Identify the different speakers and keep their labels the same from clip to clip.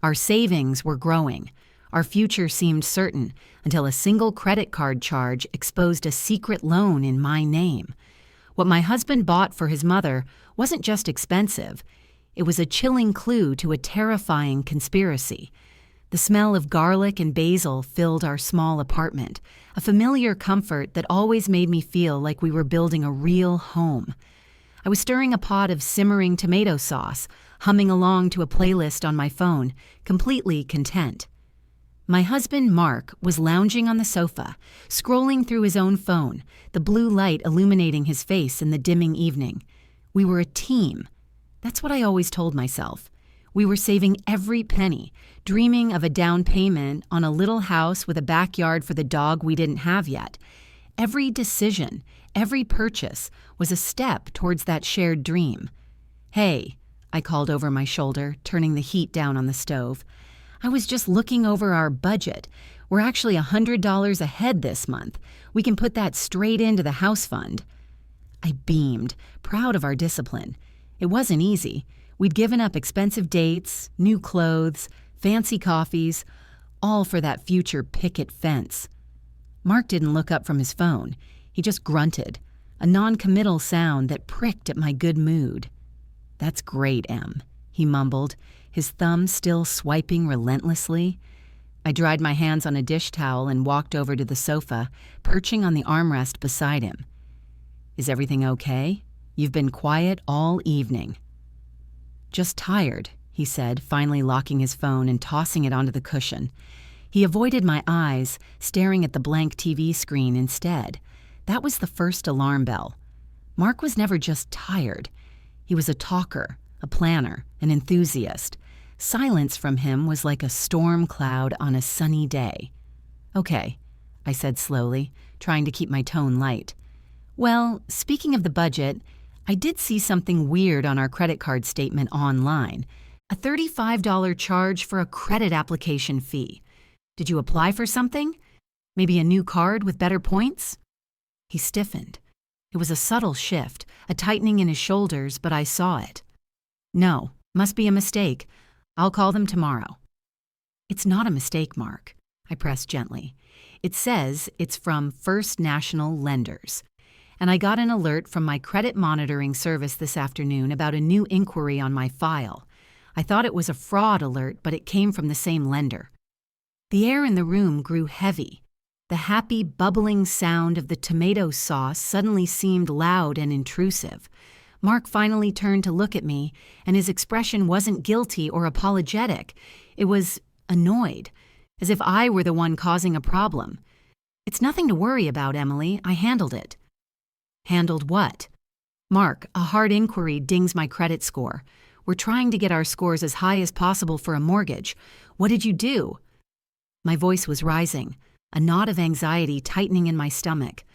Speaker 1: Our savings were growing. Our future seemed certain until a single credit card charge exposed a secret loan in my name. What my husband bought for his mother wasn't just expensive. It was a chilling clue to a terrifying conspiracy. The smell of garlic and basil filled our small apartment, a familiar comfort that always made me feel like we were building a real home. I was stirring a pot of simmering tomato sauce, humming along to a playlist on my phone, completely content. My husband, Mark, was lounging on the sofa, scrolling through his own phone, the blue light illuminating his face in the dimming evening. We were a team. That's what I always told myself. We were saving every penny, dreaming of a down payment on a little house with a backyard for the dog we didn't have yet. Every decision, every purchase was a step towards that shared dream. "Hey," I called over my shoulder, turning the heat down on the stove. "I was just looking over our budget. We're actually $100 ahead this month. We can put that straight into the house fund." I beamed, proud of our discipline. It wasn't easy. We'd given up expensive dates, new clothes, fancy coffees, all for that future picket fence. Mark didn't look up from his phone. He just grunted, a non-committal sound that pricked at my good mood. "That's great, Em," he mumbled, his thumb still swiping relentlessly. I dried my hands on a dish towel and walked over to the sofa, perching on the armrest beside him. "Is everything okay? You've been quiet all evening." "Just tired," he said, finally locking his phone and tossing it onto the cushion. He avoided my eyes, staring at the blank TV screen instead. That was the first alarm bell. Mark was never just tired. He was a talker, a planner, an enthusiast. Silence from him was like a storm cloud on a sunny day. "Okay," I said slowly, trying to keep my tone light. "Well, speaking of the budget, I did see something weird on our credit card statement online. A $35 charge for a credit application fee. Did you apply for something? Maybe a new card with better points?" He stiffened. It was a subtle shift, a tightening in his shoulders, but I saw it. "No, must be a mistake. I'll call them tomorrow." "It's not a mistake, Mark," I pressed gently. "It says it's from First National Lenders. And I got an alert from my credit monitoring service this afternoon about a new inquiry on my file. I thought it was a fraud alert, but it came from the same lender." The air in the room grew heavy. The happy, bubbling sound of the tomato sauce suddenly seemed loud and intrusive. Mark finally turned to look at me, and his expression wasn't guilty or apologetic. It was annoyed, as if I were the one causing a problem. "It's nothing to worry about, Emily. I handled it." "Handled what?" "Mark, a hard inquiry dings my credit score. We're trying to get our scores as high as possible for a mortgage. What did you do?" My voice was rising, a knot of anxiety tightening in my stomach.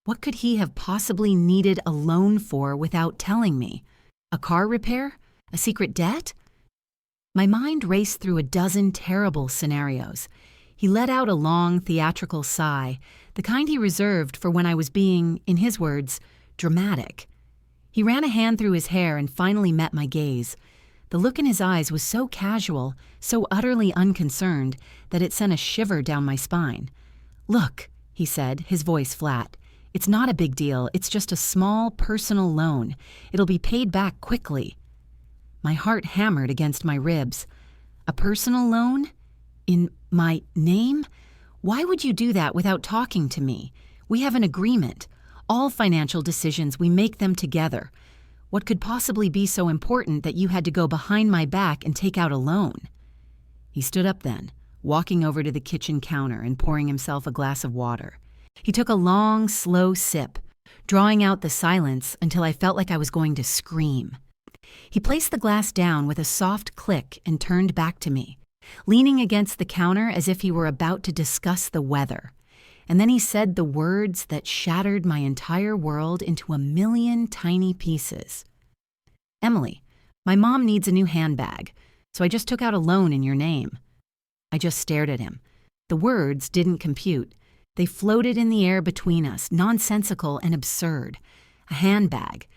Speaker 1: What could he have possibly needed a loan for without telling me? A car repair? A secret debt? My mind raced through a dozen terrible scenarios. He let out a long, theatrical sigh, the kind he reserved for when I was being, in his words, dramatic. He ran a hand through his hair and finally met my gaze. The look in his eyes was so casual, so utterly unconcerned, that it sent a shiver down my spine. "Look," he said, his voice flat. "It's not a big deal. It's just a small, personal loan. It'll be paid back quickly." My heart hammered against my ribs. "A personal loan? In my name? Why would you do that without talking to me? We have an agreement. All financial decisions, we make them together. What could possibly be so important that you had to go behind my back and take out a loan?" He stood up then, walking over to the kitchen counter and pouring himself a glass of water. He took a long, slow sip, drawing out the silence until I felt like I was going to scream. He placed the glass down with a soft click and turned back to me, leaning against the counter as if he were about to discuss the weather. And then he said the words that shattered my entire world into a million tiny pieces. "Emily, my mom needs a new handbag, so I just took out a loan in your name." I just stared at him. The words didn't compute. They floated in the air between us, nonsensical and absurd. A handbag.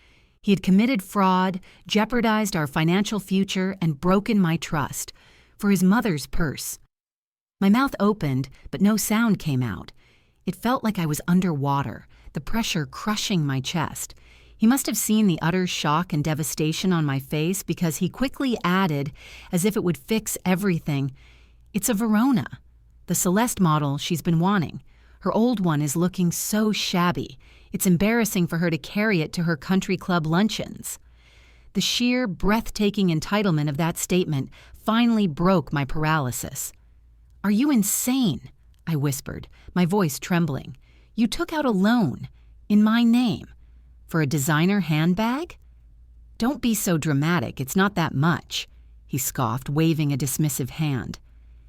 Speaker 1: He had committed fraud, jeopardized our financial future, and broken my trust. for his mother's purse. My mouth opened, but no sound came out. It felt like I was underwater, the pressure crushing my chest. He must have seen the utter shock and devastation on my face because he quickly added, as if it would fix everything, "It's a Verona, the Celeste model she's been wanting. Her old one is looking so shabby. It's embarrassing for her to carry it to her country club luncheons." The sheer, breathtaking entitlement of that statement finally broke my paralysis. "Are you insane?" I whispered, my voice trembling. "You took out a loan, in my name, for a designer handbag?" "Don't be so dramatic, it's not that much," he scoffed, waving a dismissive hand.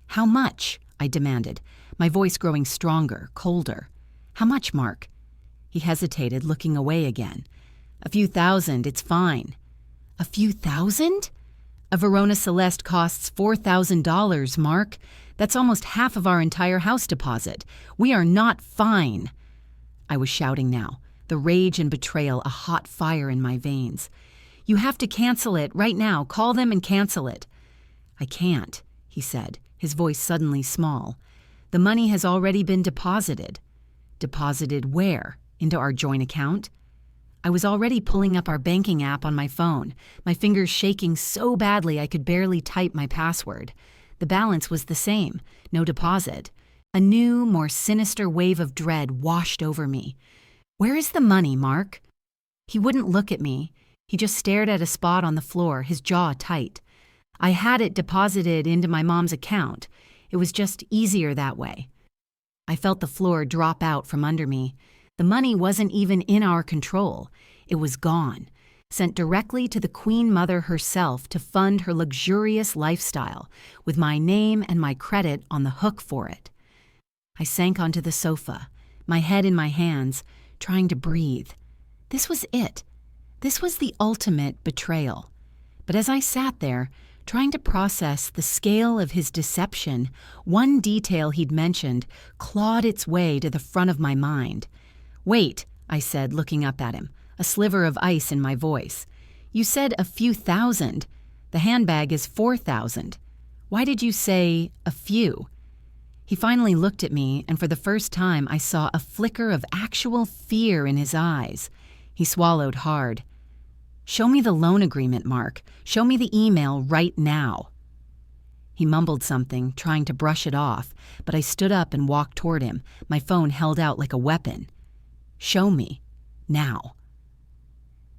Speaker 1: "How much?" I demanded, my voice growing stronger, colder. "How much, Mark?" He hesitated, looking away again. "A few thousand, it's fine." "A few thousand?" "A Verona Celeste costs $4,000, Mark. That's almost half of our entire house deposit. We are not fine." I was shouting now, the rage and betrayal a hot fire in my veins. "You have to cancel it right now. Call them and cancel it." "I can't," he said, his voice suddenly small. "The money has already been deposited." "Deposited where? Into our joint account?" I was already pulling up our banking app on my phone, my fingers shaking so badly I could barely type my password. The balance was the same, no deposit. A new, more sinister wave of dread washed over me. "Where is the money, Mark?" He wouldn't look at me. He just stared at a spot on the floor, his jaw tight. "I had it deposited into my mom's account. It was just easier that way." I felt the floor drop out from under me. The money wasn't even in our control. It was gone, sent directly to the Queen Mother herself to fund her luxurious lifestyle, with my name and my credit on the hook for it. I sank onto the sofa, my head in my hands, trying to breathe. This was it. This was the ultimate betrayal. But as I sat there, trying to process the scale of his deception, one detail he'd mentioned clawed its way to the front of my mind. "Wait," I said, looking up at him, a sliver of ice in my voice. "You said a few thousand. The handbag is 4,000. Why did you say a few?" He finally looked at me, and for the first time I saw a flicker of actual fear in his eyes. He swallowed hard. "Show me the loan agreement, Mark. Show me the email right now." He mumbled something, trying to brush it off, but I stood up and walked toward him, my phone held out like a weapon. "Show me. Now."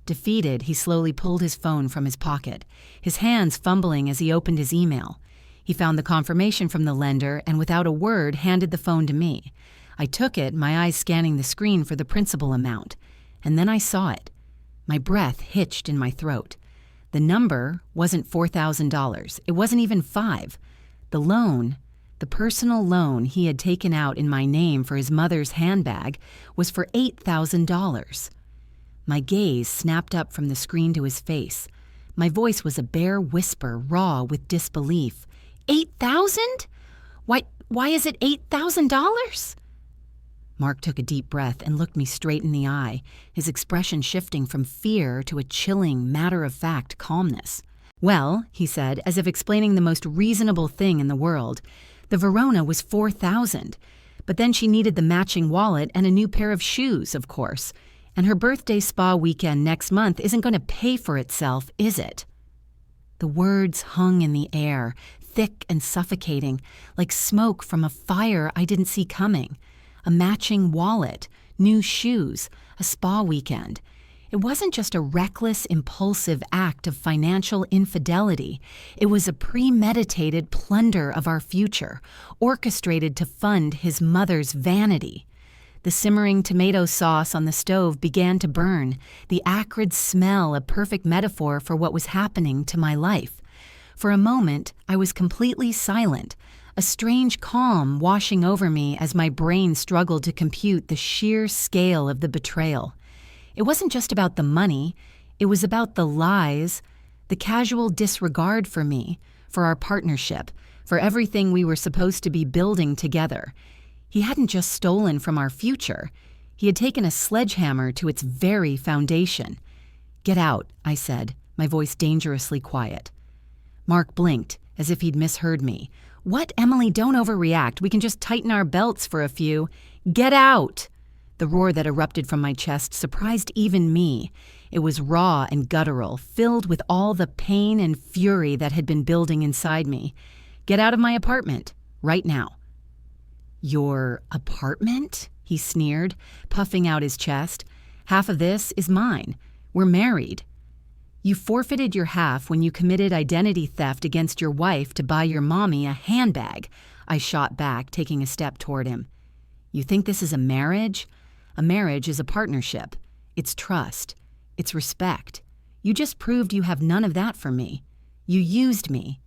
Speaker 1: Defeated, he slowly pulled his phone from his pocket, his hands fumbling as he opened his email. He found the confirmation from the lender and without a word handed the phone to me. I took it, my eyes scanning the screen for the principal amount. And then I saw it. My breath hitched in my throat. The number wasn't $4,000. It wasn't even $5,000. The loan, the personal loan he had taken out in my name for his mother's handbag, was for $8,000. My gaze snapped up from the screen to his face. My voice was a bare whisper, raw with disbelief. $8,000? Why is it $8,000? Mark took a deep breath and looked me straight in the eye, his expression shifting from fear to a chilling, matter-of-fact calmness. "Well," he said, as if explaining the most reasonable thing in the world, "the Verona was $4,000, but then she needed the matching wallet and a new pair of shoes, of course, and her birthday spa weekend next month isn't going to pay for itself, is it?" The words hung in the air, thick and suffocating, like smoke from a fire I didn't see coming. A matching wallet, new shoes, a spa weekend. It wasn't just a reckless, impulsive act of financial infidelity. It was a premeditated plunder of our future, orchestrated to fund his mother's vanity. The simmering tomato sauce on the stove began to burn, the acrid smell a perfect metaphor for what was happening to my life. For a moment, I was completely silent, a strange calm washing over me as my brain struggled to compute the sheer scale of the betrayal. It wasn't just about the money, it was about the lies, the casual disregard for me, for our partnership, for everything we were supposed to be building together. He hadn't just stolen from our future, he had taken a sledgehammer to its very foundation. "Get out," I said, my voice dangerously quiet. Mark blinked, as if he'd misheard me. "What, Emily, don't overreact. We can just tighten our belts for a few." "Get out!" The roar that erupted from my chest surprised even me. It was raw and guttural, filled with all the pain and fury that had been building inside me. "Get out of my apartment, right now." "Your apartment?" he sneered, puffing out his chest. "Half of this is mine. We're married." "You forfeited your half when you committed identity theft against your wife to buy your mommy a handbag," I shot back, taking a step toward him. "You think this is a marriage? A marriage is a partnership. It's trust. It's respect. You just proved you have none of that for me. You used me.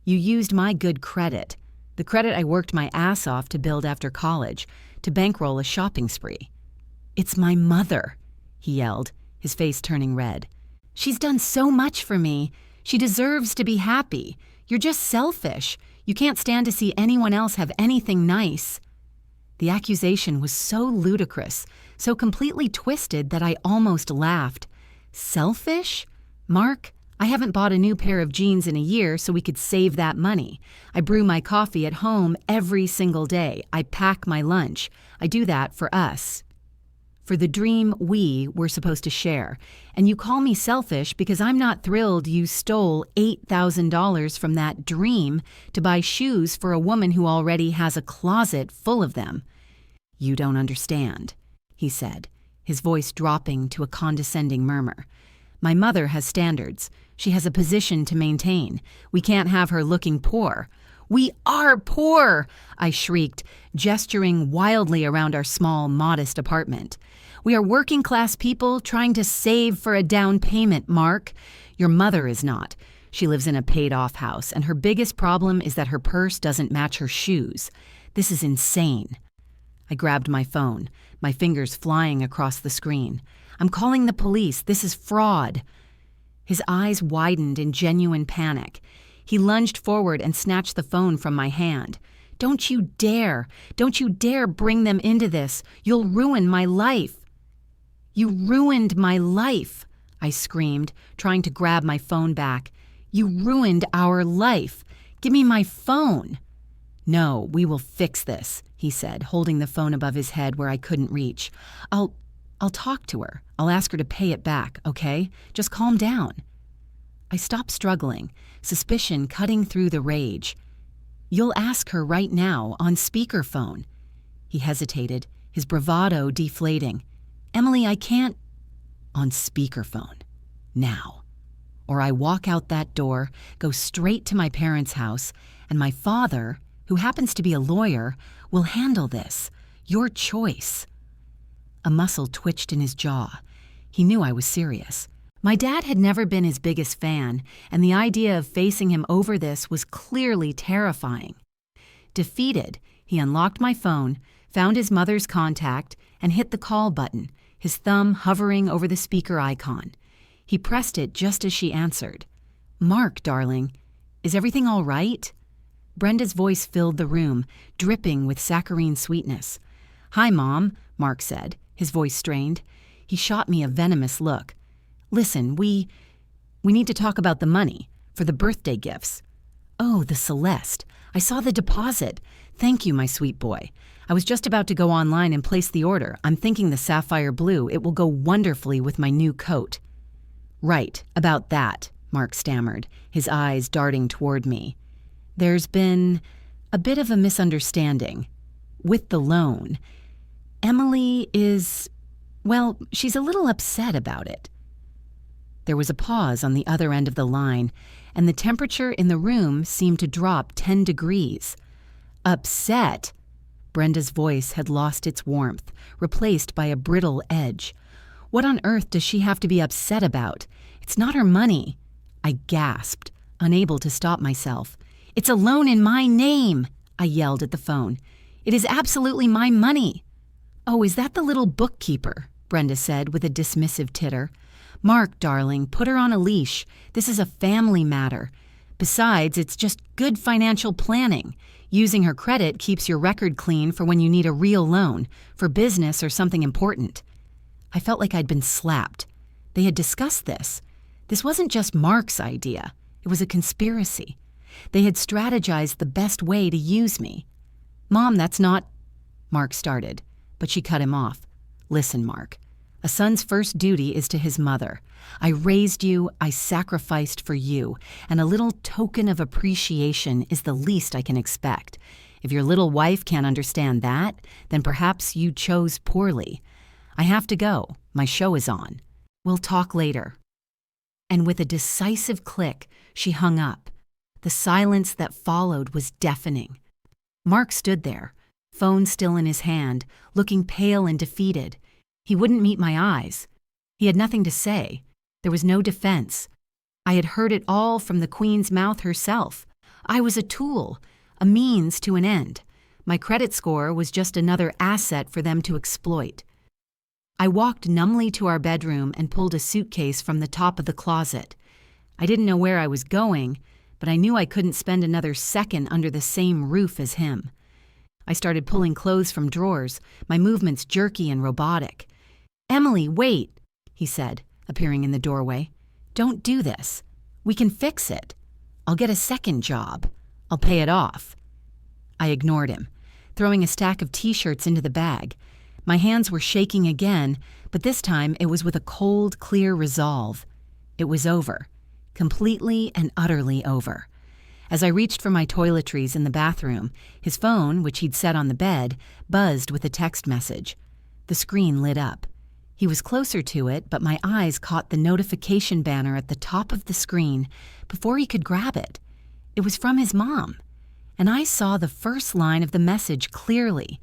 Speaker 1: You used my good credit, the credit I worked my ass off to build after college, to bankroll a shopping spree." "It's my mother," he yelled, his face turning red. "She's done so much for me. She deserves to be happy. You're just selfish. You can't stand to see anyone else have anything nice." The accusation was so ludicrous, so completely twisted that I almost laughed. Selfish? Mark, I haven't bought a new pair of jeans in a year so we could save that money. I brew my coffee at home every single day. I pack my lunch. I do that for us, for the dream we were supposed to share. And you call me selfish because I'm not thrilled you stole $8,000 from that dream to buy shoes for a woman who already has a closet full of them. "You don't understand," he said, his voice dropping to a condescending murmur. "My mother has standards. She has a position to maintain. We can't have her looking poor." "We are poor!" I shrieked, gesturing wildly around our small, modest apartment. "We are working-class people trying to save for a down payment, Mark. Your mother is not. She lives in a paid-off house, and her biggest problem is that her purse doesn't match her shoes. This is insane." I grabbed my phone, my fingers flying across the screen. "I'm calling the police. This is fraud." His eyes widened in genuine panic. He lunged forward and snatched the phone from my hand. Don't you dare bring them into this. You'll ruin my life." "You ruined my life," I screamed, trying to grab my phone back. "You ruined our life. Give me my phone." "No, we will fix this," he said, holding the phone above his head where I couldn't reach. I'll talk to her. I'll ask her to pay it back, okay? Just calm down." I stopped struggling, suspicion cutting through the rage. "You'll ask her right now, on speakerphone." He hesitated, his bravado deflating. "Emily, I can't—" "On speakerphone. Now. Or I walk out that door, go straight to my parents' house, and my father, who happens to be a lawyer, will handle this. Your choice." A muscle twitched in his jaw. He knew I was serious. My dad had never been his biggest fan, and the idea of facing him over this was clearly terrifying. Defeated, he unlocked my phone, found his mother's contact, and hit the call button, his thumb hovering over the speaker icon. He pressed it just as she answered. "Mark, darling, is everything all right?" Brenda's voice filled the room, dripping with saccharine sweetness. "Hi, Mom," Mark said, his voice strained. He shot me a venomous look. "Listen, we need to talk about the money, for the birthday gifts." "Oh, the Celeste. I saw the deposit. Thank you, my sweet boy. I was just about to go online and place the order. I'm thinking the sapphire blue. It will go wonderfully with my new coat." "Right, about that," Mark stammered, his eyes darting toward me. "There's been a bit of a misunderstanding. With the loan. Emily is, well, she's a little upset about it." There was a pause on the other end of the line, and the temperature in the room seemed to drop 10 degrees. "Upset?" Brenda's voice had lost its warmth, replaced by a brittle edge. "What on earth does she have to be upset about? It's not her money." I gasped, unable to stop myself. "It's a loan in my name," I yelled at the phone. "It is absolutely my money." "Oh, is that the little bookkeeper?" Brenda said with a dismissive titter. "Mark, darling, put her on a leash. This is a family matter. Besides, it's just good financial planning. Using her credit keeps your record clean for when you need a real loan, for business or something important." I felt like I'd been slapped. They had discussed this. This wasn't just Mark's idea. It was a conspiracy. They had strategized the best way to use me. "Mom, that's not—" Mark started, but she cut him off. "Listen, Mark. A son's first duty is to his mother. I raised you, I sacrificed for you, and a little token of appreciation is the least I can expect. If your little wife can't understand that, then perhaps you chose poorly. I have to go. My show is on. We'll talk later." And with a decisive click, she hung up. The silence that followed was deafening. Mark stood there, phone still in his hand, looking pale and defeated. He wouldn't meet my eyes. He had nothing to say. There was no defense. I had heard it all from the Queen's mouth herself. I was a tool, a means to an end. My credit score was just another asset for them to exploit. I walked numbly to our bedroom and pulled a suitcase from the top of the closet. I didn't know where I was going, but I knew I couldn't spend another second under the same roof as him. I started pulling clothes from drawers, my movements jerky and robotic. "Emily, wait," he said, appearing in the doorway. "Don't do this. We can fix it. I'll get a second job. I'll pay it off." I ignored him, throwing a stack of t-shirts into the bag. My hands were shaking again, but this time it was with a cold, clear resolve. It was over. Completely and utterly over. As I reached for my toiletries in the bathroom, his phone, which he'd set on the bed, buzzed with a text message. The screen lit up. He was closer to it, but my eyes caught the notification banner at the top of the screen before he could grab it. It was from his mom, and I saw the first line of the message clearly.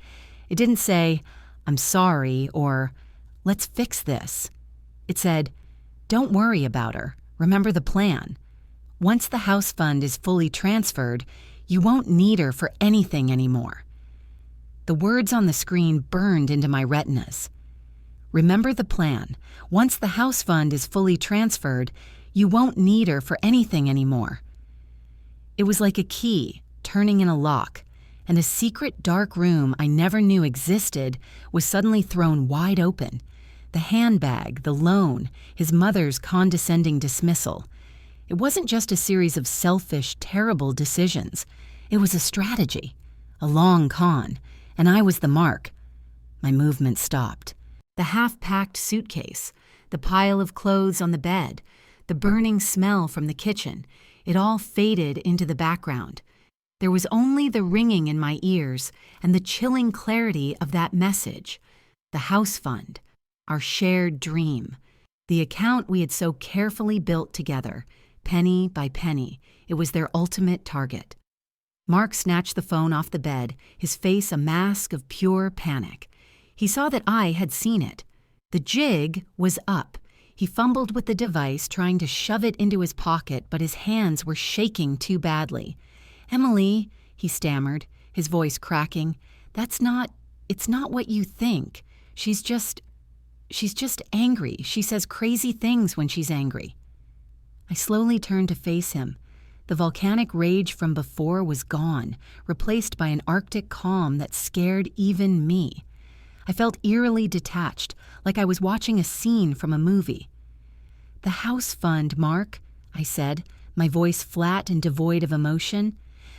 Speaker 1: It didn't say, "I'm sorry," or "Let's fix this." It said, "Don't worry about her. Remember the plan. Once the house fund is fully transferred, you won't need her for anything anymore." The words on the screen burned into my retinas. Remember the plan. Once the house fund is fully transferred, you won't need her for anything anymore. It was like a key turning in a lock, and a secret dark room I never knew existed was suddenly thrown wide open. The handbag, the loan, his mother's condescending dismissal. It wasn't just a series of selfish, terrible decisions. It was a strategy, a long con, and I was the mark. My movement stopped. The half-packed suitcase, the pile of clothes on the bed, the burning smell from the kitchen, it all faded into the background. There was only the ringing in my ears and the chilling clarity of that message. The house fund, our shared dream, the account we had so carefully built together, penny by penny. It was their ultimate target. Mark snatched the phone off the bed, his face a mask of pure panic. He saw that I had seen it. The jig was up. He fumbled with the device, trying to shove it into his pocket, but his hands were shaking too badly. "Emily," he stammered, his voice cracking, it's not what you think. She's just angry. She says crazy things when she's angry." I slowly turned to face him. The volcanic rage from before was gone, replaced by an Arctic calm that scared even me. I felt eerily detached, like I was watching a scene from a movie. "The house fund, Mark," I said, my voice flat and devoid of emotion.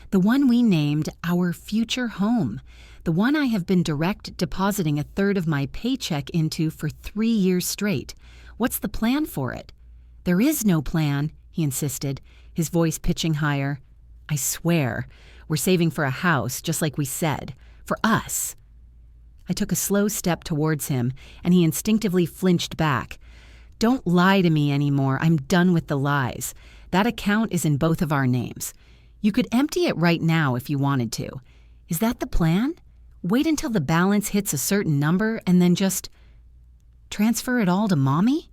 Speaker 1: "The one we named our future home. The one I have been direct depositing a third of my paycheck into for 3 years straight. What's the plan for it?" "There is no plan," he insisted, his voice pitching higher. "I swear, we're saving for a house, just like we said. For us." I took a slow step towards him, and he instinctively flinched back. "Don't lie to me anymore. I'm done with the lies. That account is in both of our names. You could empty it right now if you wanted to. Is that the plan? Wait until the balance hits a certain number and then just transfer it all to Mommy?"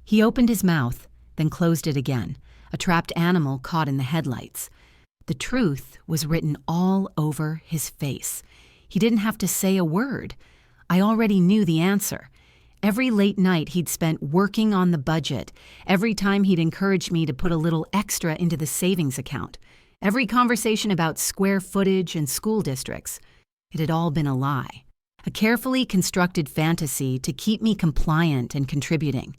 Speaker 1: He opened his mouth, then closed it again, a trapped animal caught in the headlights. The truth was written all over his face. He didn't have to say a word. I already knew the answer. Every late night he'd spent working on the budget, every time he'd encouraged me to put a little extra into the savings account, every conversation about square footage and school districts. It had all been a lie, a carefully constructed fantasy to keep me compliant and contributing.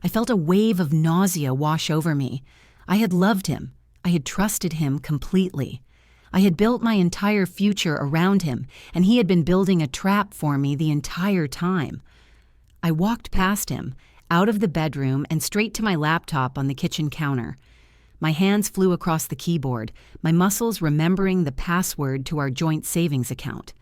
Speaker 1: I felt a wave of nausea wash over me. I had loved him. I had trusted him completely. I had built my entire future around him, and he had been building a trap for me the entire time. I walked past him, out of the bedroom and straight to my laptop on the kitchen counter. My hands flew across the keyboard, my muscles remembering the password to our joint savings account.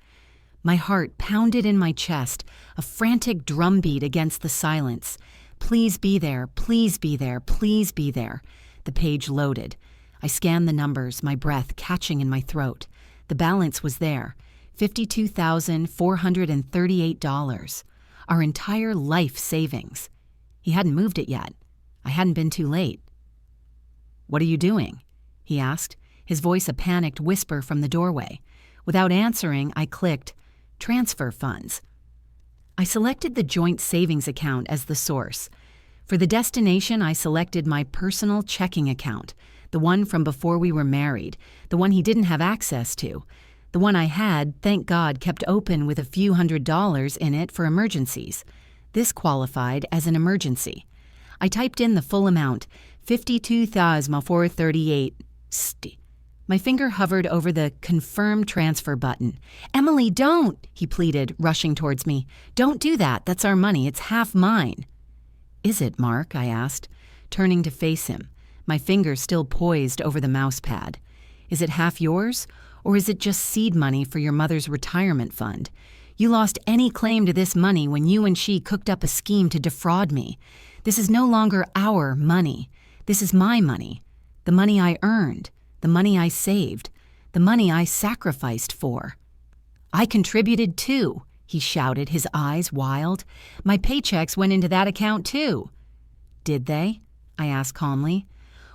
Speaker 1: My heart pounded in my chest, a frantic drumbeat against the silence. Please be there, please be there, please be there. The page loaded. I scanned the numbers, my breath catching in my throat. The balance was there, $52,438. Our entire life savings. He hadn't moved it yet. I hadn't been too late. "What are you doing?" he asked, his voice a panicked whisper from the doorway. Without answering, I clicked, "Transfer funds." I selected the joint savings account as the source. For the destination, I selected my personal checking account, the one from before we were married, the one he didn't have access to. The one I had, thank God, kept open with a few $100s in it for emergencies. This qualified as an emergency. I typed in the full amount, $52,438. My finger hovered over the confirm transfer button. "Emily, don't!" he pleaded, rushing towards me. "Don't do that. That's our money. It's half mine." "Is it, Mark?" I asked, turning to face him, my finger still poised over the mouse pad. "Is it half yours? Or is it just seed money for your mother's retirement fund? You lost any claim to this money when you and she cooked up a scheme to defraud me. This is no longer our money. This is my money. The money I earned. The money I saved. The money I sacrificed for." "I contributed too," he shouted, his eyes wild. "My paychecks went into that account too." "Did they?" I asked calmly.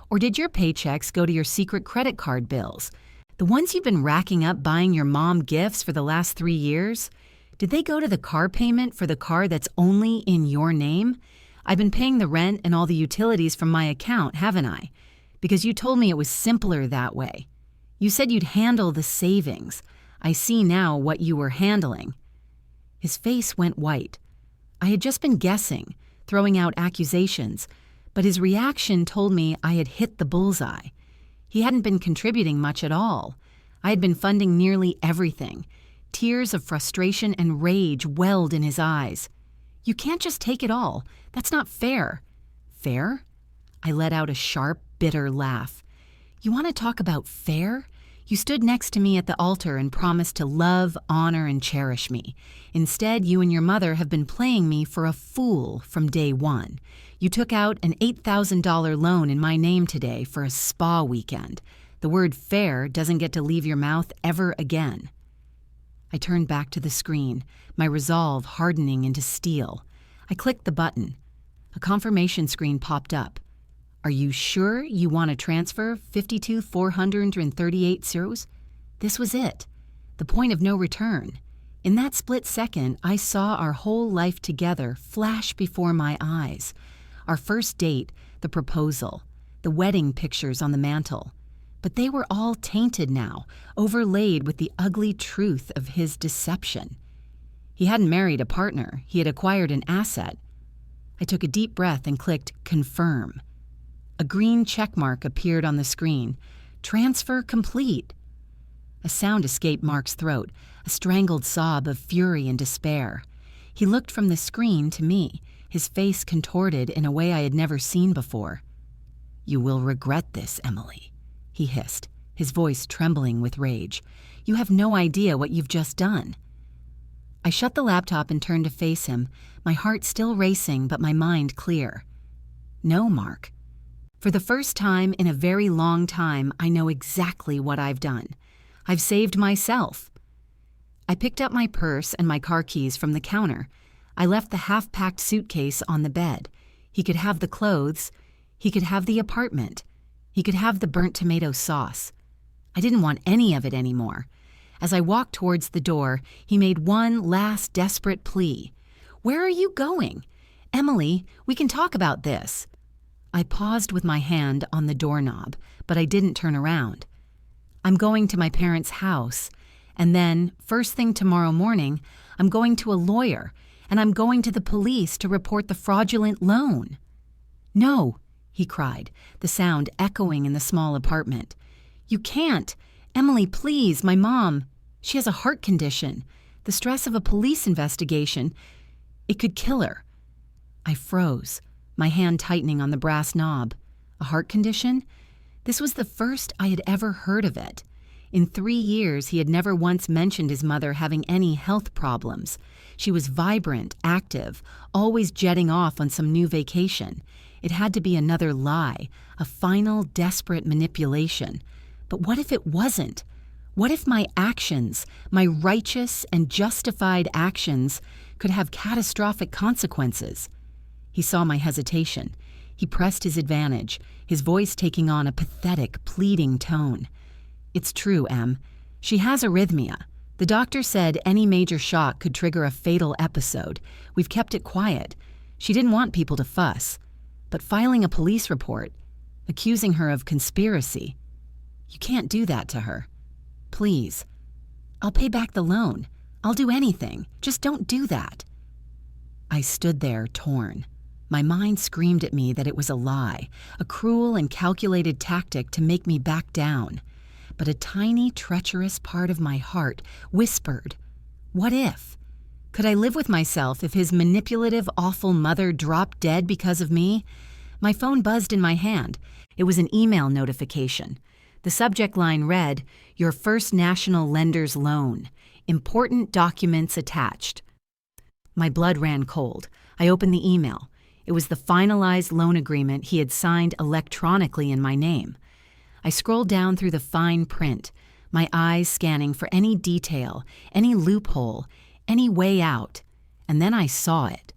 Speaker 1: "Or did your paychecks go to your secret credit card bills? The ones you've been racking up buying your mom gifts for the last 3 years? Did they go to the car payment for the car that's only in your name? I've been paying the rent and all the utilities from my account, haven't I? Because you told me it was simpler that way. You said you'd handle the savings. I see now what you were handling." His face went white. I had just been guessing, throwing out accusations, but his reaction told me I had hit the bullseye. He hadn't been contributing much at all. I had been funding nearly everything. Tears of frustration and rage welled in his eyes. "You can't just take it all. That's not fair." "Fair?" I let out a sharp, bitter laugh. "You want to talk about fair? You stood next to me at the altar and promised to love, honor, and cherish me. Instead, you and your mother have been playing me for a fool from day one. You took out an $8,000 loan in my name today for a spa weekend. The word fair doesn't get to leave your mouth ever again." I turned back to the screen, my resolve hardening into steel. I clicked the button. A confirmation screen popped up. "Are you sure you want to transfer 52,438 zeros?" This was it, the point of no return. In that split second, I saw our whole life together flash before my eyes. Our first date, the proposal, the wedding pictures on the mantel. But they were all tainted now, overlaid with the ugly truth of his deception. He hadn't married a partner, he had acquired an asset. I took a deep breath and clicked confirm. A green checkmark appeared on the screen. Transfer complete. A sound escaped Mark's throat, a strangled sob of fury and despair. He looked from the screen to me, his face contorted in a way I had never seen before. "You will regret this, Emily," he hissed, his voice trembling with rage. "You have no idea what you've just done." I shut the laptop and turned to face him, my heart still racing but my mind clear. "No, Mark. For the first time in a very long time, I know exactly what I've done. I've saved myself." I picked up my purse and my car keys from the counter. I left the half-packed suitcase on the bed. He could have the clothes. He could have the apartment. He could have the burnt tomato sauce. I didn't want any of it anymore. As I walked towards the door, he made one last desperate plea. "Where are you going? Emily, we can talk about this." I paused with my hand on the doorknob, but I didn't turn around. "I'm going to my parents' house, and then, first thing tomorrow morning, I'm going to a lawyer, and I'm going to the police to report the fraudulent loan." "No," he cried, the sound echoing in the small apartment. "You can't! Emily, please, my mom. She has a heart condition. The stress of a police investigation, it could kill her." I froze, my hand tightening on the brass knob. A heart condition? This was the first I had ever heard of it. In 3 years, he had never once mentioned his mother having any health problems. She was vibrant, active, always jetting off on some new vacation. It had to be another lie, a final, desperate manipulation. But what if it wasn't? What if my actions, my righteous and justified actions, could have catastrophic consequences? He saw my hesitation. He pressed his advantage, his voice taking on a pathetic, pleading tone. "It's true, Em. She has arrhythmia. The doctor said any major shock could trigger a fatal episode. We've kept it quiet. She didn't want people to fuss. But filing a police report, accusing her of conspiracy, you can't do that to her. Please. I'll pay back the loan. I'll do anything. Just don't do that." I stood there, torn. My mind screamed at me that it was a lie, a cruel and calculated tactic to make me back down. But a tiny, treacherous part of my heart whispered, what if? Could I live with myself if his manipulative, awful mother dropped dead because of me? My phone buzzed in my hand. It was an email notification. The subject line read, "Your First National Lender's Loan. Important documents attached." My blood ran cold. I opened the email. It was the finalized loan agreement he had signed electronically in my name. I scrolled down through the fine print, my eyes scanning for any detail, any loophole, any way out, and then I saw it.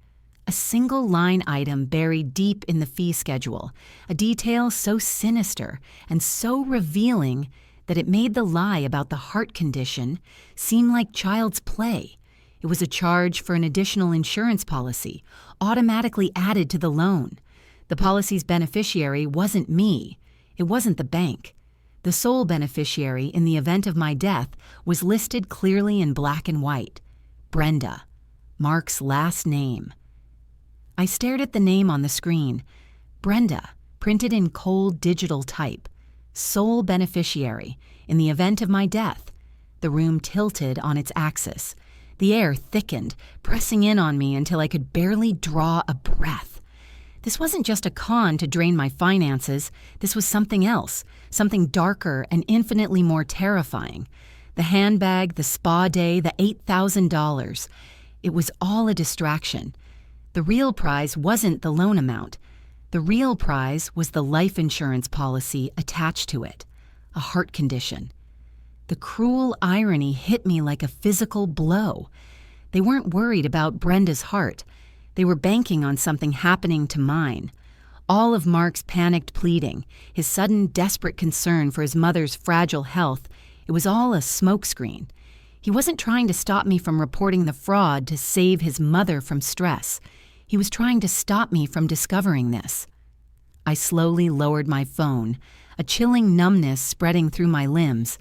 Speaker 1: A single line item buried deep in the fee schedule, a detail so sinister and so revealing that it made the lie about the heart condition seem like child's play. It was a charge for an additional insurance policy, automatically added to the loan. The policy's beneficiary wasn't me. It wasn't the bank. The sole beneficiary in the event of my death was listed clearly in black and white. Brenda, Mark's last name. I stared at the name on the screen. Brenda, printed in cold digital type. Sole beneficiary, in the event of my death. The room tilted on its axis. The air thickened, pressing in on me until I could barely draw a breath. This wasn't just a con to drain my finances. This was something else, something darker and infinitely more terrifying. The handbag, the spa day, the $8,000. It was all a distraction. The real prize wasn't the loan amount. The real prize was the life insurance policy attached to it, a heart condition. The cruel irony hit me like a physical blow. They weren't worried about Brenda's heart. They were banking on something happening to mine. All of Mark's panicked pleading, his sudden desperate concern for his mother's fragile health, it was all a smokescreen. He wasn't trying to stop me from reporting the fraud to save his mother from stress. He was trying to stop me from discovering this. I slowly lowered my phone, a chilling numbness spreading through my limbs.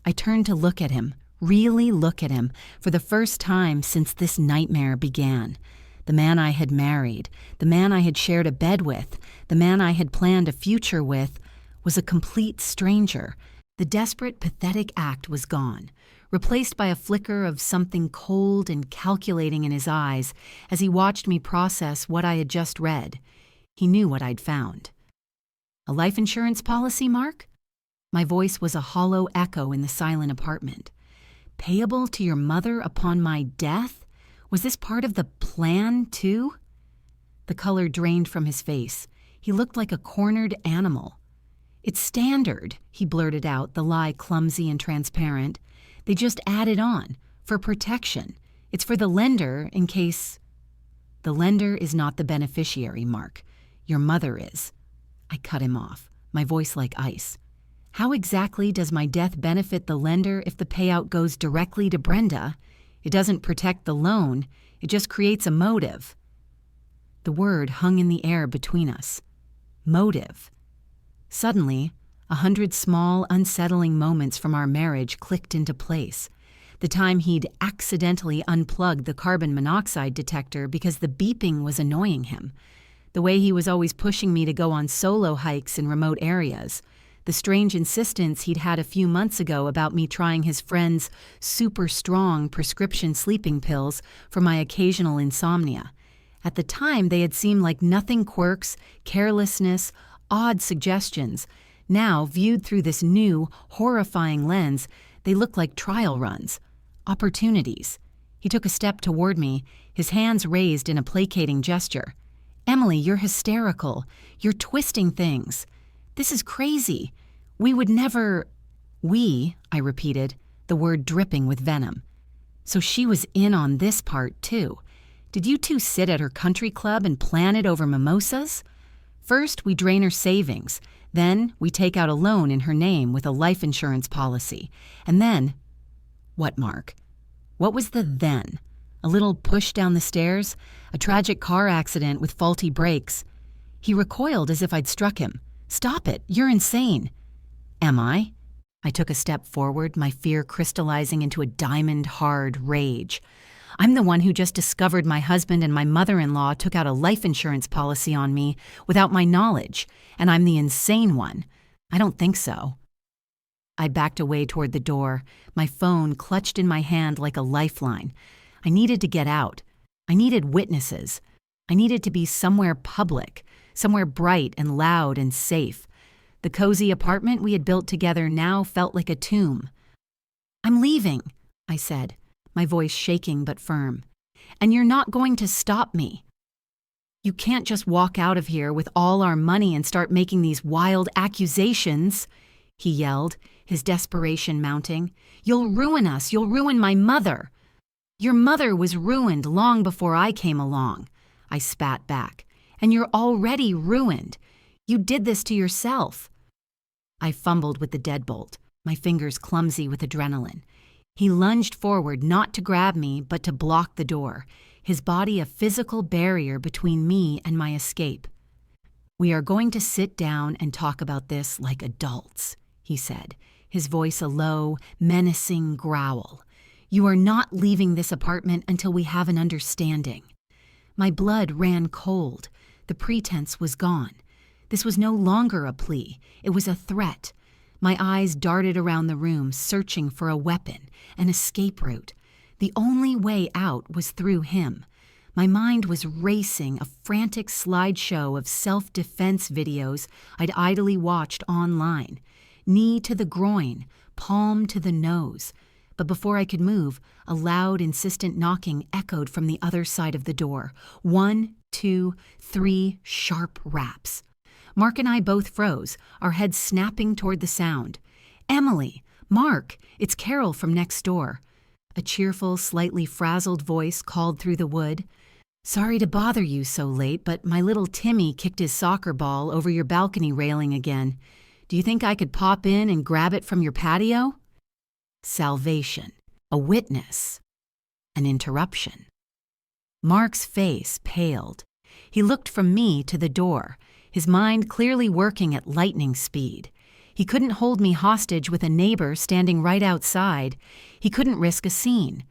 Speaker 1: I turned to look at him, really look at him, for the first time since this nightmare began. The man I had married, the man I had shared a bed with, the man I had planned a future with, was a complete stranger. The desperate, pathetic act was gone, replaced by a flicker of something cold and calculating in his eyes as he watched me process what I had just read. He knew what I'd found. "A life insurance policy, Mark?" My voice was a hollow echo in the silent apartment. "Payable to your mother upon my death? Was this part of the plan, too?" The color drained from his face. He looked like a cornered animal. "It's standard," he blurted out, the lie clumsy and transparent. "They just added on, for protection. It's for the lender in case—" "The lender is not the beneficiary, Mark. Your mother is." I cut him off, my voice like ice. "How exactly does my death benefit the lender if the payout goes directly to Brenda? It doesn't protect the loan. It just creates a motive." The word hung in the air between us. Motive. Suddenly, 100 small, unsettling moments from our marriage clicked into place. The time he'd accidentally unplugged the carbon monoxide detector because the beeping was annoying him. The way he was always pushing me to go on solo hikes in remote areas. The strange insistence he'd had a few months ago about me trying his friend's super strong prescription sleeping pills for my occasional insomnia. At the time, they had seemed like nothing quirks, carelessness, odd suggestions. Now, viewed through this new, horrifying lens, they looked like trial runs. Opportunities. He took a step toward me, his hands raised in a placating gesture. "Emily, you're hysterical. You're twisting things. This is crazy. We would never—" "We," I repeated, the word dripping with venom. So she was in on this part, too. Did you two sit at her country club and plan it over mimosas? First, we drain her savings. Then, we take out a loan in her name with a life insurance policy. And then— What, Mark? What was the then? A little push down the stairs? A tragic car accident with faulty brakes? He recoiled as if I'd struck him. "Stop it, you're insane." "Am I?" I took a step forward, my fear crystallizing into a diamond-hard rage. "I'm the one who just discovered my husband and my mother-in-law took out a life insurance policy on me without my knowledge, and I'm the insane one. I don't think so." I backed away toward the door, my phone clutched in my hand like a lifeline. I needed to get out. I needed witnesses. I needed to be somewhere public, somewhere bright and loud and safe. The cozy apartment we had built together now felt like a tomb. "I'm leaving," I said, my voice shaking but firm. "And you're not going to stop me. You can't just walk out of here with all our money and start making these wild accusations," he yelled, his desperation mounting. "You'll ruin us. You'll ruin my mother." "Your mother was ruined long before I came along," I spat back. "And you're already ruined. You did this to yourself." I fumbled with the deadbolt, my fingers clumsy with adrenaline. He lunged forward not to grab me, but to block the door, his body a physical barrier between me and my escape. "We are going to sit down and talk about this like adults," he said, his voice a low, menacing growl. "You are not leaving this apartment until we have an understanding." My blood ran cold. The pretense was gone. This was no longer a plea. It was a threat. My eyes darted around the room, searching for a weapon, an escape route. The only way out was through him. My mind was racing, a frantic slideshow of self-defense videos I'd idly watched online. Knee to the groin, palm to the nose. But before I could move, a loud, insistent knocking echoed from the other side of the door. 1, 2, 3 sharp raps. Mark and I both froze, our heads snapping toward the sound. "Emily! Mark! It's Carol from next door." A cheerful, slightly frazzled voice called through the wood. "Sorry to bother you so late, but my little Timmy kicked his soccer ball over your balcony railing again. Do you think I could pop in and grab it from your patio?" Salvation. A witness. An interruption. Mark's face paled. He looked from me to the door, his mind clearly working at lightning speed. He couldn't hold me hostage with a neighbor standing right outside. He couldn't risk a scene.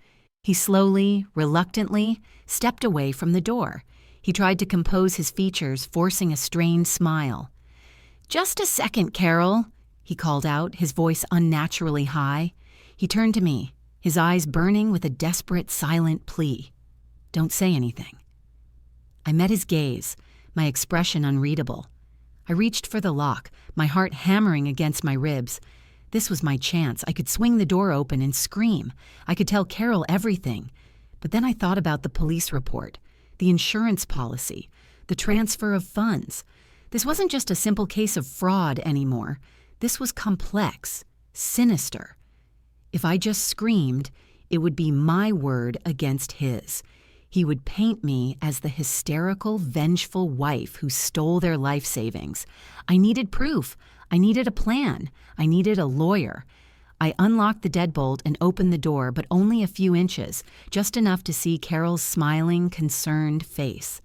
Speaker 1: He slowly, reluctantly, stepped away from the door. He tried to compose his features, forcing a strained smile. "Just a second, Carol," he called out, his voice unnaturally high. He turned to me, his eyes burning with a desperate, silent plea. "Don't say anything." I met his gaze, my expression unreadable. I reached for the lock, my heart hammering against my ribs. This was my chance. I could swing the door open and scream. I could tell Carol everything. But then I thought about the police report, the insurance policy, the transfer of funds. This wasn't just a simple case of fraud anymore. This was complex, sinister. If I just screamed, it would be my word against his. He would paint me as the hysterical, vengeful wife who stole their life savings. I needed proof. I needed a plan. I needed a lawyer. I unlocked the deadbolt and opened the door, but only a few inches, just enough to see Carol's smiling, concerned face.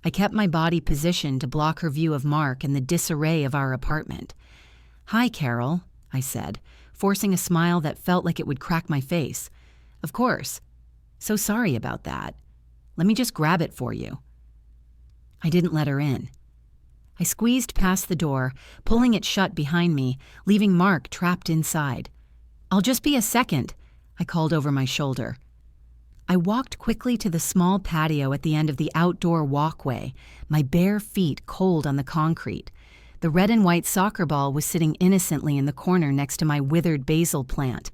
Speaker 1: I kept my body positioned to block her view of Mark and the disarray of our apartment. "Hi, Carol," I said, forcing a smile that felt like it would crack my face. "Of course. So sorry about that. Let me just grab it for you." I didn't let her in. I squeezed past the door, pulling it shut behind me, leaving Mark trapped inside. "I'll just be a second," I called over my shoulder. I walked quickly to the small patio at the end of the outdoor walkway, my bare feet cold on the concrete. The red and white soccer ball was sitting innocently in the corner next to my withered basil plant.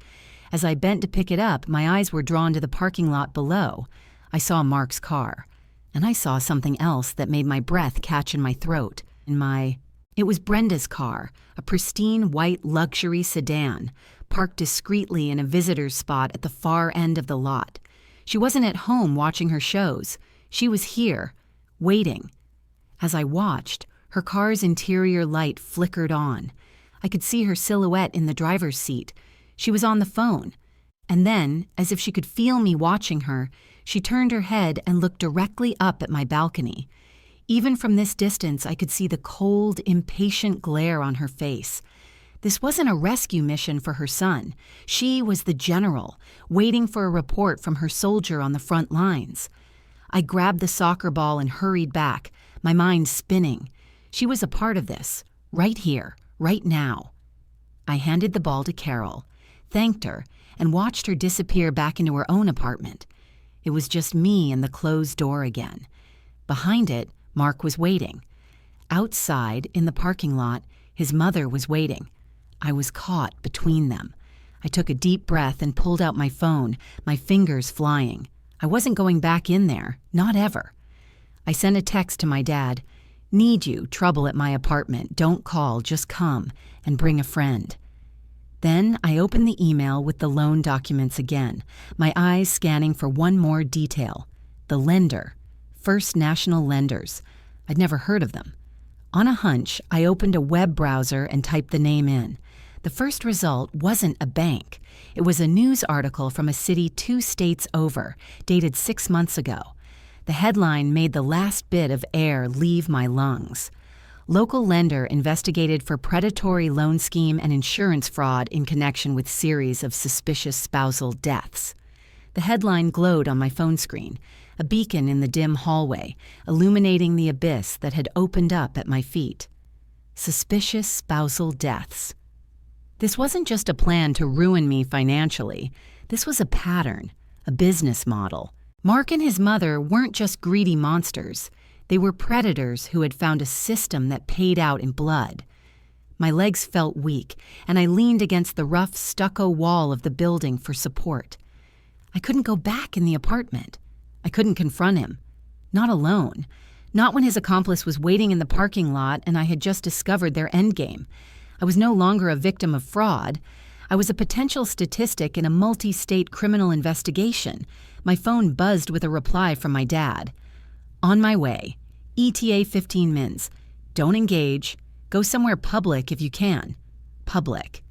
Speaker 1: As I bent to pick it up, my eyes were drawn to the parking lot below. I saw Mark's car, and I saw something else that made my breath catch in my throat. It was Brenda's car, a pristine white luxury sedan, parked discreetly in a visitor's spot at the far end of the lot. She wasn't at home watching her shows. She was here, waiting. As I watched, her car's interior light flickered on. I could see her silhouette in the driver's seat. She was on the phone. And then, as if she could feel me watching her, she turned her head and looked directly up at my balcony. Even from this distance, I could see the cold, impatient glare on her face. This wasn't a rescue mission for her son. She was the general, waiting for a report from her soldier on the front lines. I grabbed the soccer ball and hurried back, my mind spinning. She was a part of this, right here, right now. I handed the ball to Carol, thanked her, and watched her disappear back into her own apartment. It was just me and the closed door again. Behind it, Mark was waiting. Outside, in the parking lot, his mother was waiting. I was caught between them. I took a deep breath and pulled out my phone, my fingers flying. I wasn't going back in there, not ever. I sent a text to my dad. "Need you, trouble at my apartment. Don't call, just come, and bring a friend." Then I opened the email with the loan documents again, my eyes scanning for one more detail. The lender. First National Lenders. I'd never heard of them. On a hunch, I opened a web browser and typed the name in. The first result wasn't a bank. It was a news article from a city 2 states over, dated 6 months ago. The headline made the last bit of air leave my lungs. Local lender investigated for predatory loan scheme and insurance fraud in connection with series of suspicious spousal deaths. The headline glowed on my phone screen, a beacon in the dim hallway, illuminating the abyss that had opened up at my feet. Suspicious spousal deaths. This wasn't just a plan to ruin me financially. This was a pattern, a business model. Mark and his mother weren't just greedy monsters. They were predators who had found a system that paid out in blood. My legs felt weak, and I leaned against the rough stucco wall of the building for support. I couldn't go back in the apartment. I couldn't confront him. Not alone. Not when his accomplice was waiting in the parking lot and I had just discovered their endgame. I was no longer a victim of fraud. I was a potential statistic in a multi-state criminal investigation. My phone buzzed with a reply from my dad. "On my way. ETA 15 mins. Don't engage. Go somewhere public if you can." Public.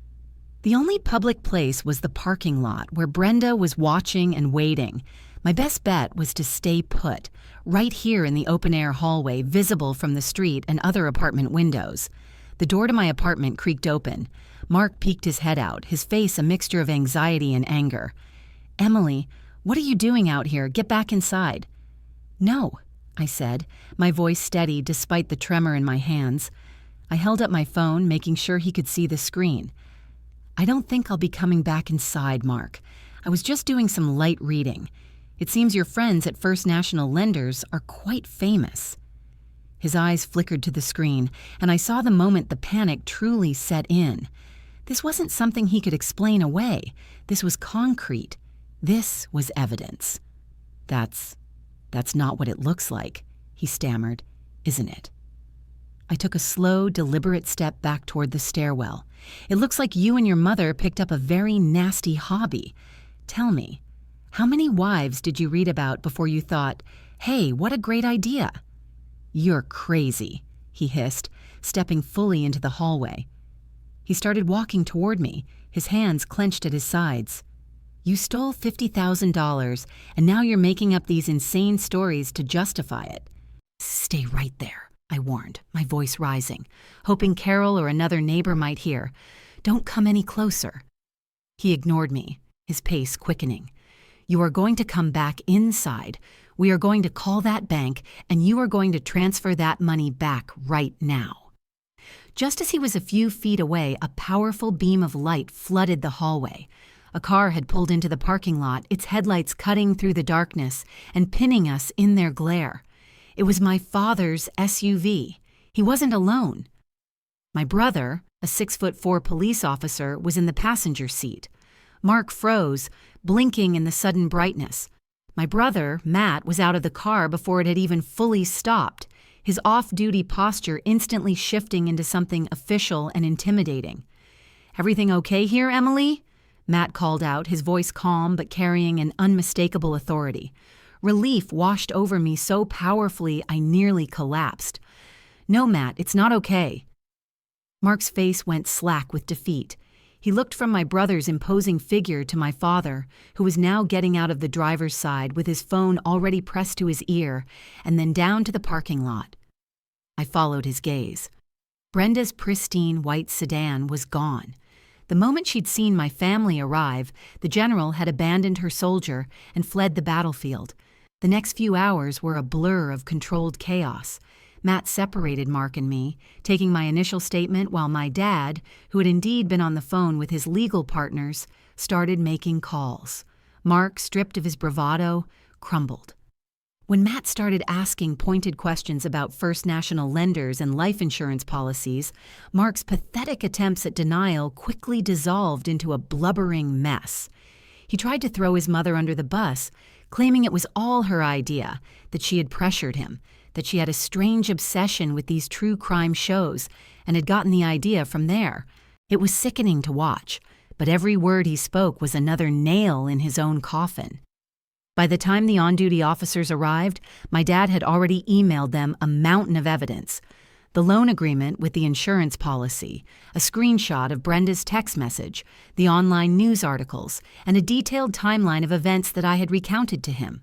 Speaker 1: The only public place was the parking lot where Brenda was watching and waiting. My best bet was to stay put, right here in the open-air hallway visible from the street and other apartment windows. The door to my apartment creaked open. Mark peeked his head out, his face a mixture of anxiety and anger. "Emily, what are you doing out here? Get back inside." "No," I said, my voice steady despite the tremor in my hands. I held up my phone, making sure he could see the screen. "I don't think I'll be coming back inside, Mark. I was just doing some light reading. It seems your friends at First National Lenders are quite famous." His eyes flickered to the screen, and I saw the moment the panic truly set in. This wasn't something he could explain away. This was concrete. This was evidence. That's not what it looks like," he stammered, "isn't it?" I took a slow, deliberate step back toward the stairwell. "It looks like you and your mother picked up a very nasty hobby. Tell me, how many wives did you read about before you thought, 'Hey, what a great idea'?" "You're crazy," he hissed, stepping fully into the hallway. He started walking toward me, his hands clenched at his sides. "You stole $50,000, and now you're making up these insane stories to justify it." "Stay right there," I warned, my voice rising, hoping Carol or another neighbor might hear. "Don't come any closer." He ignored me, his pace quickening. "You are going to come back inside. We are going to call that bank, and you are going to transfer that money back right now." Just as he was a few feet away, a powerful beam of light flooded the hallway. A car had pulled into the parking lot, its headlights cutting through the darkness and pinning us in their glare. It was my father's SUV. He wasn't alone. My brother, a 6'4" police officer, was in the passenger seat. Mark froze, blinking in the sudden brightness. My brother, Matt, was out of the car before it had even fully stopped, his off-duty posture instantly shifting into something official and intimidating. "Everything okay here, Emily?" Matt called out, his voice calm but carrying an unmistakable authority. Relief washed over me so powerfully I nearly collapsed. "No, Matt, it's not okay." Mark's face went slack with defeat. He looked from my brother's imposing figure to my father, who was now getting out of the driver's side with his phone already pressed to his ear, and then down to the parking lot. I followed his gaze. Brenda's pristine white sedan was gone. The moment she'd seen my family arrive, the general had abandoned her soldier and fled the battlefield. The next few hours were a blur of controlled chaos. Matt separated Mark and me, taking my initial statement while my dad, who had indeed been on the phone with his legal partners, started making calls. Mark, stripped of his bravado, crumbled. When Matt started asking pointed questions about First National lenders and life insurance policies, Mark's pathetic attempts at denial quickly dissolved into a blubbering mess. He tried to throw his mother under the bus, claiming it was all her idea, that she had pressured him, that she had a strange obsession with these true crime shows and had gotten the idea from there. It was sickening to watch, but every word he spoke was another nail in his own coffin. By the time the on-duty officers arrived, my dad had already emailed them a mountain of evidence. The loan agreement with the insurance policy, a screenshot of Brenda's text message, the online news articles, and a detailed timeline of events that I had recounted to him.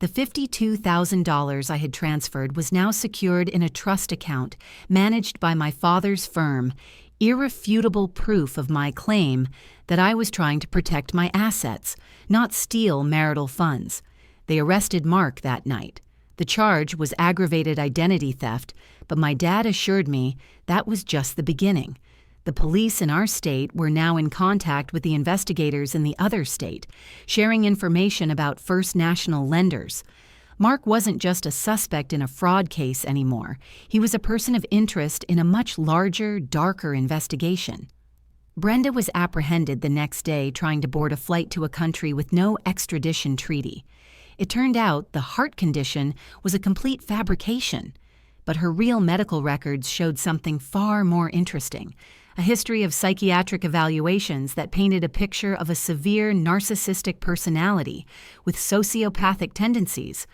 Speaker 1: The $52,000 I had transferred was now secured in a trust account managed by my father's firm, irrefutable proof of my claim that I was trying to protect my assets, not steal marital funds. They arrested Mark that night. The charge was aggravated identity theft, but my dad assured me that was just the beginning. The police in our state were now in contact with the investigators in the other state, sharing information about First National lenders. Mark wasn't just a suspect in a fraud case anymore. He was a person of interest in a much larger, darker investigation. Brenda was apprehended the next day trying to board a flight to a country with no extradition treaty. It turned out the heart condition was a complete fabrication, but her real medical records showed something far more interesting. A history of psychiatric evaluations that painted a picture of a severe narcissistic personality with sociopathic tendencies.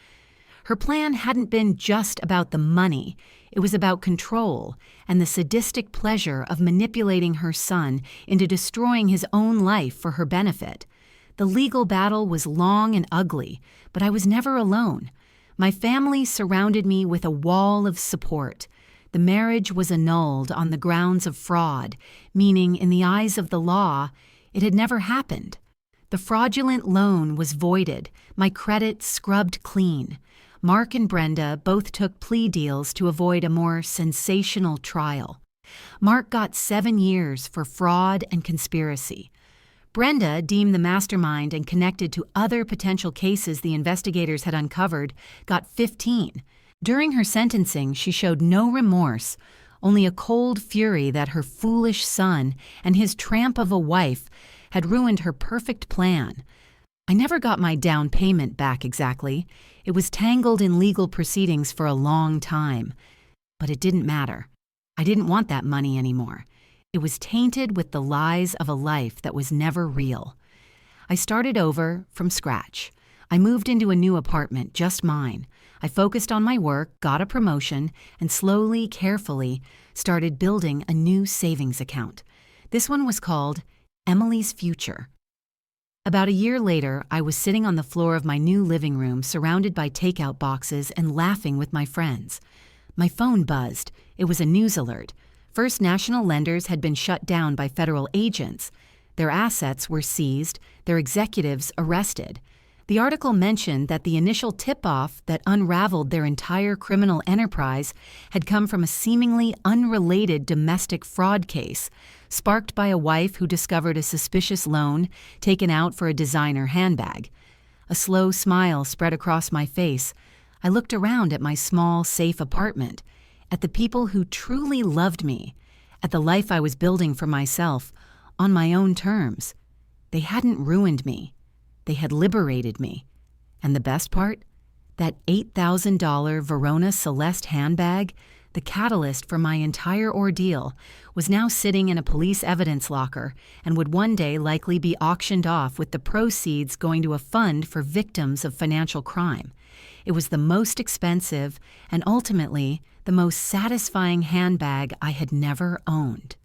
Speaker 1: Her plan hadn't been just about the money. It was about control and the sadistic pleasure of manipulating her son into destroying his own life for her benefit. The legal battle was long and ugly, but I was never alone. My family surrounded me with a wall of support. The marriage was annulled on the grounds of fraud, meaning in the eyes of the law, it had never happened. The fraudulent loan was voided, my credit scrubbed clean. Mark and Brenda both took plea deals to avoid a more sensational trial. Mark got 7 years for fraud and conspiracy. Brenda, deemed the mastermind and connected to other potential cases the investigators had uncovered, got 15. During her sentencing, she showed no remorse, only a cold fury that her foolish son and his tramp of a wife had ruined her perfect plan. I never got my down payment back exactly. It was tangled in legal proceedings for a long time. But it didn't matter. I didn't want that money anymore. It was tainted with the lies of a life that was never real. I started over from scratch. I moved into a new apartment, just mine. I focused on my work, got a promotion, and slowly, carefully, started building a new savings account. This one was called Emily's Future. About a year later, I was sitting on the floor of my new living room, surrounded by takeout boxes and laughing with my friends. My phone buzzed. It was a news alert. First National lenders had been shut down by federal agents. Their assets were seized, their executives arrested. The article mentioned that the initial tip-off that unraveled their entire criminal enterprise had come from a seemingly unrelated domestic fraud case, sparked by a wife who discovered a suspicious loan taken out for a designer handbag. A slow smile spread across my face. I looked around at my small, safe apartment, at the people who truly loved me, at the life I was building for myself, on my own terms. They hadn't ruined me. They had liberated me. And the best part? That $8,000 Verona Celeste handbag, the catalyst for my entire ordeal, was now sitting in a police evidence locker and would one day likely be auctioned off with the proceeds going to a fund for victims of financial crime. It was the most expensive and ultimately the most satisfying handbag I had never owned.